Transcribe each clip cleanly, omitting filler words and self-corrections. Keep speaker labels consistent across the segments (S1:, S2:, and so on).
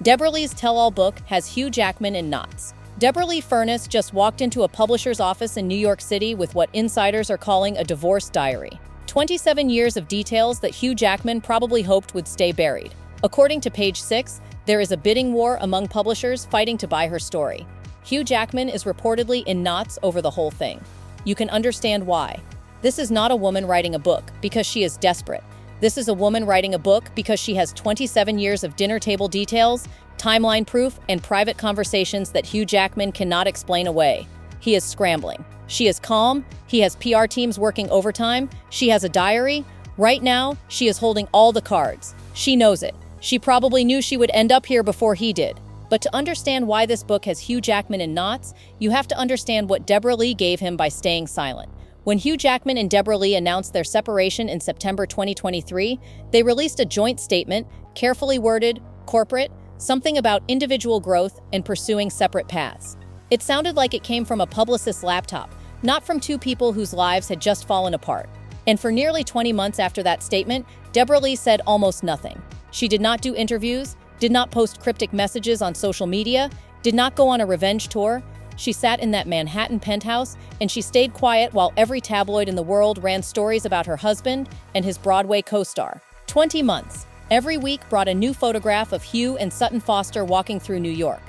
S1: Deborra-Lee's tell-all book has Hugh Jackman in knots. Deborra-Lee Furness just walked into a publisher's office in New York City with what insiders are calling a divorce diary. 27 years of details that Hugh Jackman probably hoped would stay buried. According to Page 6, there is a bidding war among publishers fighting to buy her story. Hugh Jackman is reportedly in knots over the whole thing. You can understand why. This is not a woman writing a book because she is desperate. This is a woman writing a book because she has 27 years of dinner table details, timeline proof, and private conversations that Hugh Jackman cannot explain away. He is scrambling. She is calm. He has PR teams working overtime. She has a diary. Right now, she is holding all the cards. She knows it. She probably knew she would end up here before he did. But to understand why this book has Hugh Jackman in knots, you have to understand what Deborra-Lee gave him by staying silent. When Hugh Jackman and Deborra-Lee announced their separation in September 2023, they released a joint statement, carefully worded, corporate, something about individual growth and pursuing separate paths. It sounded like it came from a publicist's laptop, not from two people whose lives had just fallen apart. And for nearly 20 months after that statement, Deborra-Lee said almost nothing. She did not do interviews, did not post cryptic messages on social media, did not go on a revenge tour. She sat in that Manhattan penthouse, and she stayed quiet while every tabloid in the world ran stories about her husband and his Broadway co-star. 20 months. Every week brought a new photograph of Hugh and Sutton Foster walking through New York.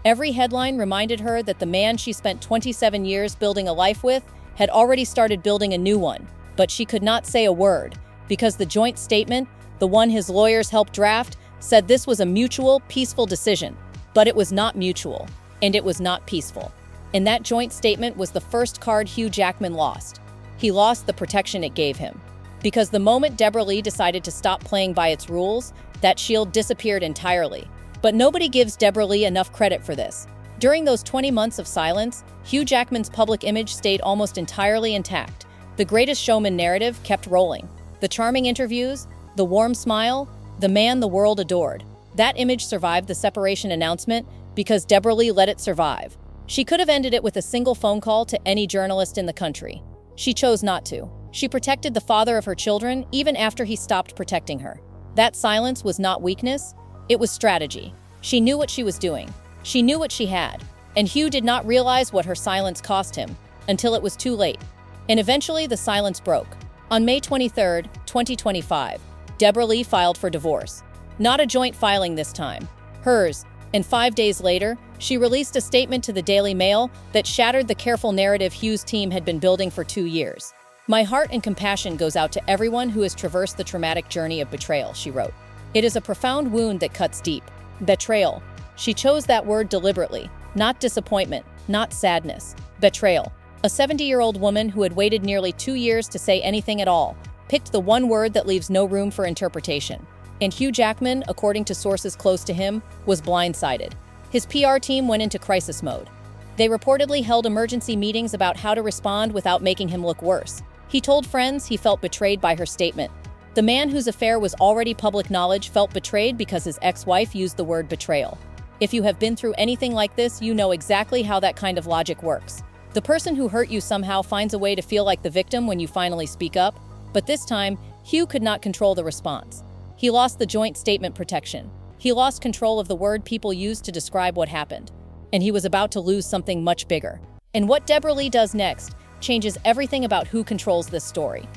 S1: Every headline reminded her that the man she spent 27 years building a life with had already started building a new one. But she could not say a word, because the joint statement, the one his lawyers helped draft, said this was a mutual, peaceful decision. But it was not mutual, and it was not peaceful. And that joint statement was the first card Hugh Jackman lost. He lost the protection it gave him. Because the moment Deborra-Lee decided to stop playing by its rules, that shield disappeared entirely. But nobody gives Deborra-Lee enough credit for this. During those 20 months of silence, Hugh Jackman's public image stayed almost entirely intact. The greatest showman narrative kept rolling. The charming interviews, the warm smile, the man the world adored. That image survived the separation announcement because Deborra-Lee let it survive. She could have ended it with a single phone call to any journalist in the country. She chose not to. She protected the father of her children even after he stopped protecting her. That silence was not weakness, it was strategy. She knew what she was doing. She knew what she had. And Hugh did not realize what her silence cost him until it was too late. And eventually the silence broke. On May 23, 2025, Deborra-Lee filed for divorce. Not a joint filing this time. Hers. And 5 days later, she released a statement to the Daily Mail that shattered the careful narrative Hugh's team had been building for 2 years. "My heart and compassion goes out to everyone who has traversed the traumatic journey of betrayal," she wrote. "It is a profound wound that cuts deep. Betrayal." She chose that word deliberately, not disappointment, not sadness. Betrayal. A 70-year-old woman who had waited nearly 2 years to say anything at all, picked the one word that leaves no room for interpretation. And Hugh Jackman, according to sources close to him, was blindsided. His PR team went into crisis mode. They reportedly held emergency meetings about how to respond without making him look worse. He told friends he felt betrayed by her statement. The man whose affair was already public knowledge felt betrayed because his ex-wife used the word betrayal. If you have been through anything like this, you know exactly how that kind of logic works. The person who hurt you somehow finds a way to feel like the victim when you finally speak up. But this time, Hugh could not control the response. He lost the joint statement protection. He lost control of the word people used to describe what happened. And he was about to lose something much bigger. And what Deborra-Lee does next changes everything about who controls this story.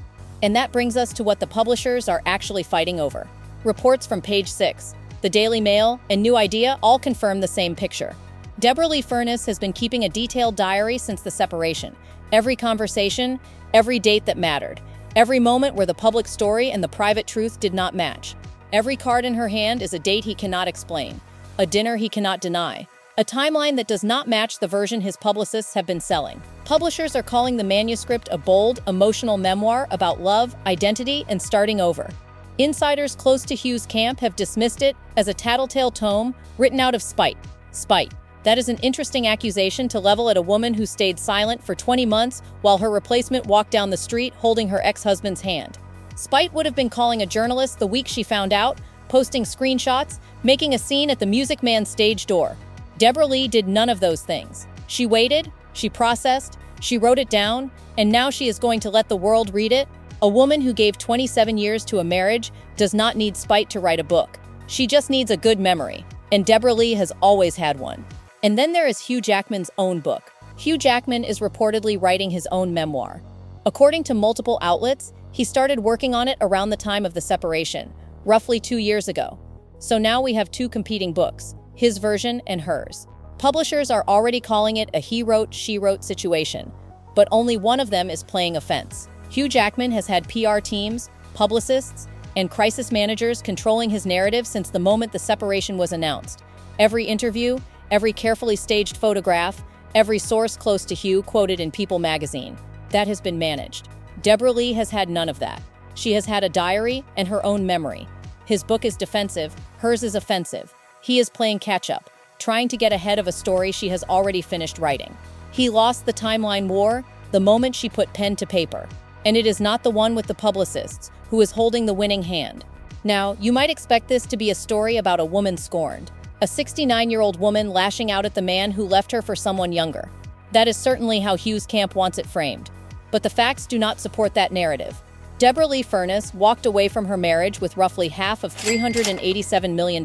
S1: And that brings us to what the publishers are actually fighting over. Reports from Page 6, the Daily Mail, and New Idea all confirm the same picture. Deborra-Lee Furness has been keeping a detailed diary since the separation. Every conversation, every date that mattered, every moment where the public story and the private truth did not match. Every card in her hand is a date he cannot explain, a dinner he cannot deny, a timeline that does not match the version his publicists have been selling. Publishers are calling the manuscript a bold, emotional memoir about love, identity, and starting over. Insiders close to Hugh's camp have dismissed it as a tattletale tome written out of spite. Spite. That is an interesting accusation to level at a woman who stayed silent for 20 months while her replacement walked down the street holding her ex-husband's hand. Spite would have been calling a journalist the week she found out, posting screenshots, making a scene at the Music Man's stage door. Deborra-Lee did none of those things. She waited, she processed, she wrote it down, and now she is going to let the world read it. A woman who gave 27 years to a marriage does not need spite to write a book. She just needs a good memory. And Deborra-Lee has always had one. And then there is Hugh Jackman's own book. Hugh Jackman is reportedly writing his own memoir. According to multiple outlets, he started working on it around the time of the separation, roughly 2 years ago. So now we have two competing books, his version and hers. Publishers are already calling it a he wrote, she wrote situation, but only one of them is playing offense. Hugh Jackman has had PR teams, publicists, and crisis managers controlling his narrative since the moment the separation was announced. Every interview, every carefully staged photograph, every source close to Hugh quoted in People magazine. That has been managed. Deborra-Lee has had none of that. She has had a diary and her own memory. His book is defensive, hers is offensive. He is playing catch-up, trying to get ahead of a story she has already finished writing. He lost the timeline war the moment she put pen to paper. And it is not the one with the publicists, who is holding the winning hand. Now, you might expect this to be a story about a woman scorned. A 69-year-old woman lashing out at the man who left her for someone younger. That is certainly how Hugh's camp wants it framed. But the facts do not support that narrative. Deborra-Lee Furness walked away from her marriage with roughly half of $387 million.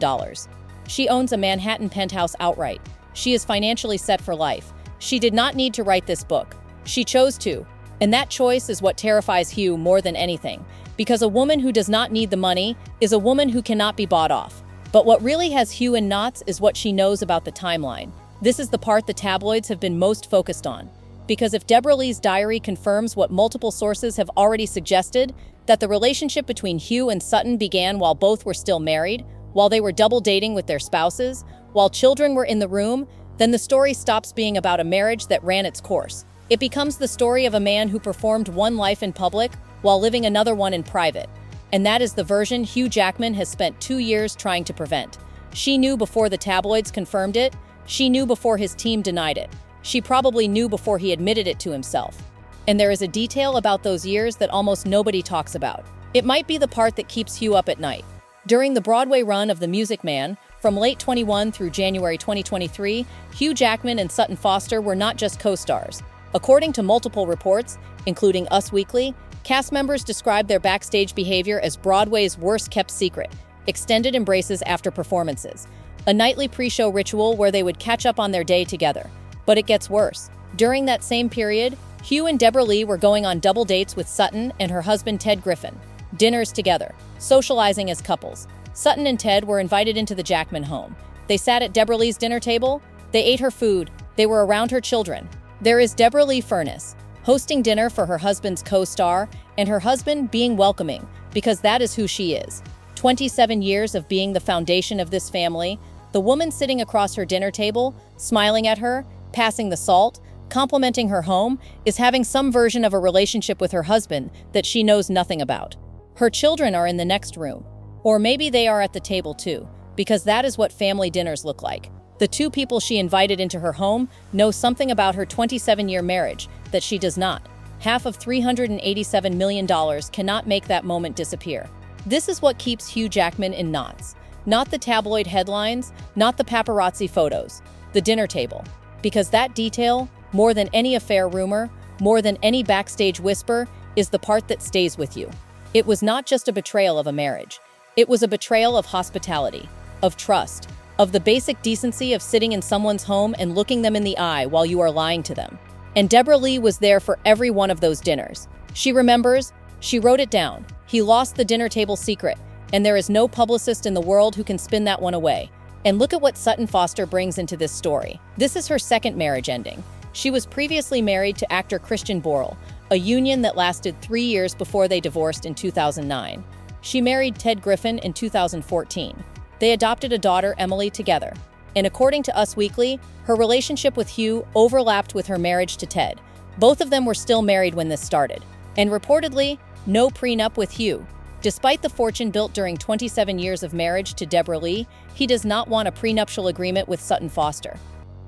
S1: She owns a Manhattan penthouse outright. She is financially set for life. She did not need to write this book. She chose to. And that choice is what terrifies Hugh more than anything. Because a woman who does not need the money is a woman who cannot be bought off. But what really has Hugh in knots is what she knows about the timeline. This is the part the tabloids have been most focused on. Because if Deborra-Lee's diary confirms what multiple sources have already suggested, that the relationship between Hugh and Sutton began while both were still married, while they were double dating with their spouses, while children were in the room, then the story stops being about a marriage that ran its course. It becomes the story of a man who performed one life in public while living another one in private. And that is the version Hugh Jackman has spent 2 years trying to prevent. She knew before the tabloids confirmed it. She knew before his team denied it. She probably knew before he admitted it to himself. And there is a detail about those years that almost nobody talks about. It might be the part that keeps Hugh up at night. During the Broadway run of The Music Man, from late 21 through January 2023, Hugh Jackman and Sutton Foster were not just co-stars. According to multiple reports, including Us Weekly, cast members described their backstage behavior as Broadway's worst-kept secret, extended embraces after performances, a nightly pre-show ritual where they would catch up on their day together. But it gets worse. During that same period, Hugh and Deborra-Lee were going on double dates with Sutton and her husband Ted Griffin, dinners together, socializing as couples. Sutton and Ted were invited into the Jackman home. They sat at Deborra-Lee's dinner table, they ate her food, they were around her children. There is Deborra-Lee Furness, hosting dinner for her husband's co-star, and her husband being welcoming, because that is who she is. 27 years of being the foundation of this family, the woman sitting across her dinner table, smiling at her, passing the salt, complimenting her home, is having some version of a relationship with her husband that she knows nothing about. Her children are in the next room. Or maybe they are at the table too, because that is what family dinners look like. The two people she invited into her home know something about her 27-year marriage that she does not. Half of $387 million cannot make that moment disappear. This is what keeps Hugh Jackman in knots. Not the tabloid headlines, not the paparazzi photos, the dinner table. Because that detail, more than any affair rumor, more than any backstage whisper, is the part that stays with you. It was not just a betrayal of a marriage. It was a betrayal of hospitality, of trust, of the basic decency of sitting in someone's home and looking them in the eye while you are lying to them. And Deborra-Lee was there for every one of those dinners. She remembers, she wrote it down. He lost the dinner table secret, and there is no publicist in the world who can spin that one away. And look at what Sutton Foster brings into this story. This is her second marriage ending. She was previously married to actor Christian Borle, a union that lasted 3 years before they divorced in 2009. She married Ted Griffin in 2014. They adopted a daughter, Emily, together. And according to Us Weekly, her relationship with Hugh overlapped with her marriage to Ted. Both of them were still married when this started. And reportedly, no prenup with Hugh. Despite the fortune built during 27 years of marriage to Deborra-Lee, he does not want a prenuptial agreement with Sutton Foster.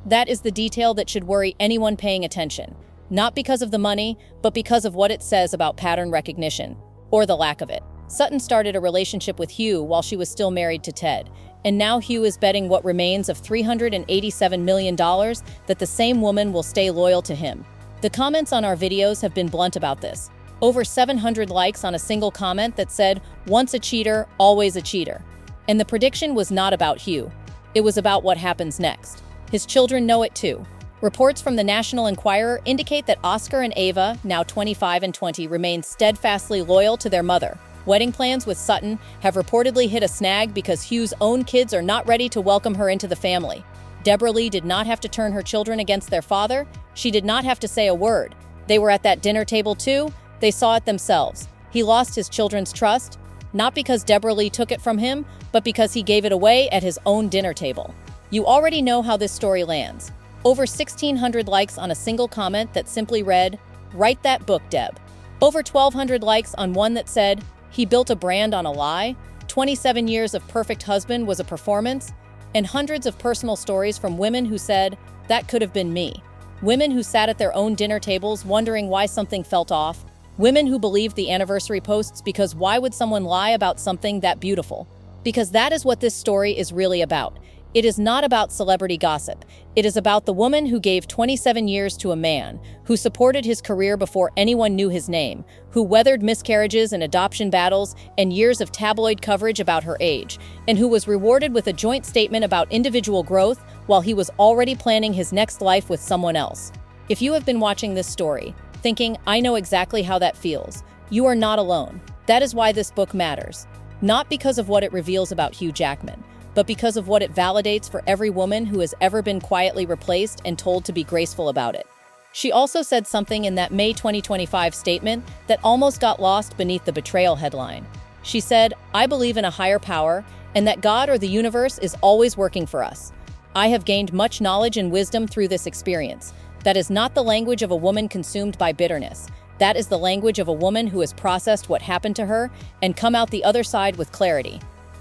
S1: That is the detail that should worry anyone paying attention. Not because of the money, but because of what it says about pattern recognition, or the lack of it. Sutton started a relationship with Hugh while she was still married to Ted, and now Hugh is betting what remains of $387 million that the same woman will stay loyal to him. The comments on our videos have been blunt about this. Over 700 likes on a single comment that said, "Once a cheater, always a cheater." And the prediction was not about Hugh. It was about what happens next. His children know it too. Reports from the National Enquirer indicate that Oscar and Ava, now 25 and 20, remain steadfastly loyal to their mother. Wedding plans with Sutton have reportedly hit a snag because Hugh's own kids are not ready to welcome her into the family. Deborra-Lee did not have to turn her children against their father. She did not have to say a word. They were at that dinner table too. They saw it themselves. He lost his children's trust, not because Deborra-Lee took it from him, but because he gave it away at his own dinner table. You already know how this story lands. Over 1,600 likes on a single comment that simply read, "Write that book, Deb." Over 1,200 likes on one that said, "He built a brand on a lie." 27 years of perfect husband was a performance. And hundreds of personal stories from women who said, "That could have been me." Women who sat at their own dinner tables wondering why something felt off. Women who believed the anniversary posts because why would someone lie about something that beautiful? Because that is what this story is really about. It is not about celebrity gossip. It is about the woman who gave 27 years to a man, who supported his career before anyone knew his name, who weathered miscarriages and adoption battles and years of tabloid coverage about her age, and who was rewarded with a joint statement about individual growth while he was already planning his next life with someone else. If you have been watching this story, thinking, "I know exactly how that feels," you are not alone. That is why this book matters. Not because of what it reveals about Hugh Jackman, but because of what it validates for every woman who has ever been quietly replaced and told to be graceful about it. She also said something in that May 2025 statement that almost got lost beneath the betrayal headline. She said, "I believe in a higher power and that God or the universe is always working for us. I have gained much knowledge and wisdom through this experience. That is not the language of a woman consumed by bitterness. That is the language of a woman who has processed what happened to her and come out the other side with clarity."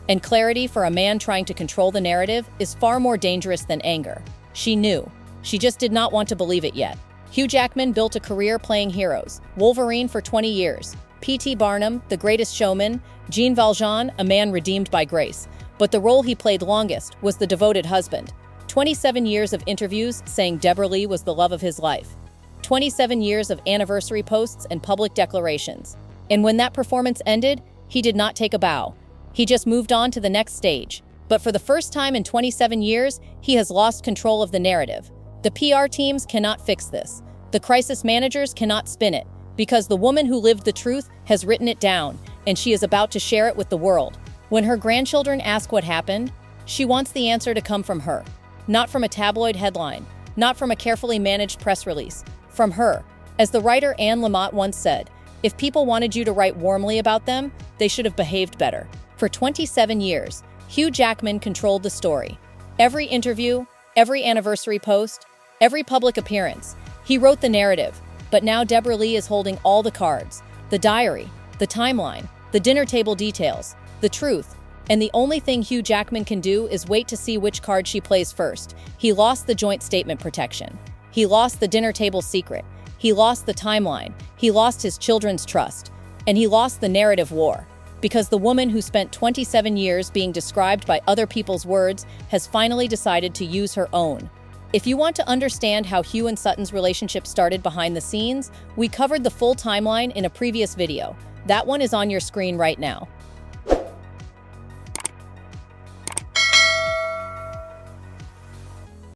S1: And clarity for a man trying to control the narrative is far more dangerous than anger. She knew. She just did not want to believe it yet. Hugh Jackman built a career playing heroes. Wolverine for 20 years. P.T. Barnum, The Greatest Showman. Jean Valjean, a man redeemed by grace. But the role he played longest was the devoted husband. 27 years of interviews saying Deborra-Lee was the love of his life. 27 years of anniversary posts and public declarations. And when that performance ended, he did not take a bow. He just moved on to the next stage. But for the first time in 27 years, he has lost control of the narrative. The PR teams cannot fix this. The crisis managers cannot spin it, because the woman who lived the truth has written it down, and she is about to share it with the world. When her grandchildren ask what happened, she wants the answer to come from her. Not from a tabloid headline, not from a carefully managed press release. From her. As the writer Anne Lamott once said, "If people wanted you to write warmly about them, they should have behaved better." For 27 years, Hugh Jackman controlled the story. Every interview, every anniversary post, every public appearance, he wrote the narrative. But now Deborra-Lee is holding all the cards, the diary, the timeline, the dinner table details, the truth. And the only thing Hugh Jackman can do is wait to see which card she plays first. He lost the joint statement protection. He lost the dinner table secret. He lost the timeline. He lost his children's trust. And he lost the narrative war. Because the woman who spent 27 years being described by other people's words has finally decided to use her own. If you want to understand how Hugh and Sutton's relationship started behind the scenes, we covered the full timeline in a previous video. That one is on your screen right now.